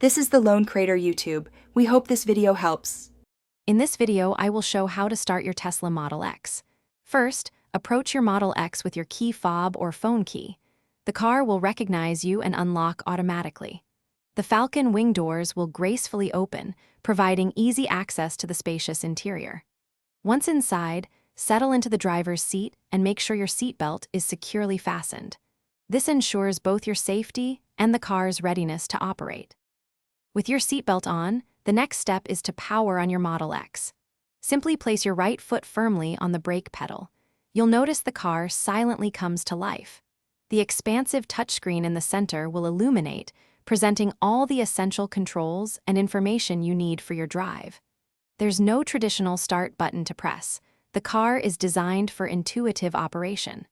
This is the Lone Crater YouTube. We hope this video helps. In this video, I will show how to start your Tesla Model X. First, approach your Model X with your key fob or phone key. The car will recognize you and unlock automatically. The Falcon wing doors will gracefully open, providing easy access to the spacious interior. Once inside, settle into the driver's seat and make sure your seatbelt is securely fastened. This ensures both your safety and the car's readiness to operate. With your seatbelt on, the next step is to power on your Model X. Simply place your right foot firmly on the brake pedal. You'll notice the car silently comes to life. The expansive touchscreen in the center will illuminate, presenting all the essential controls and information you need for your drive. There's no traditional start button to press. The car is designed for intuitive operation.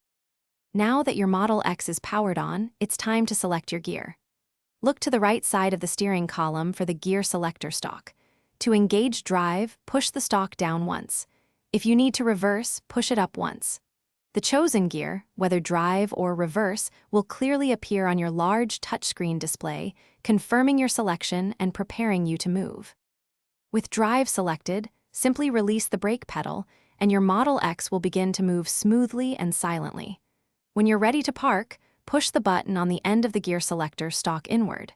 Now that your Model X is powered on, it's time to select your gear. Look to the right side of the steering column for the gear selector stalk. To engage drive, push the stalk down once. If you need to reverse, push it up once. The chosen gear, whether drive or reverse, will clearly appear on your large touchscreen display, confirming your selection and preparing you to move. With drive selected, simply release the brake pedal, and your Model X will begin to move smoothly and silently. When you're ready to park, push the button on the end of the gear selector stalk inward.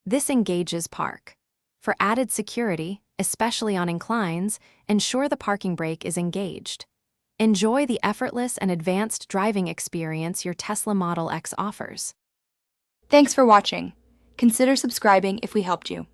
This engages park. For added security, especially on inclines, ensure the parking brake is engaged. Enjoy the effortless and advanced driving experience your Tesla Model X offers. Thanks for watching. Consider subscribing if we helped you.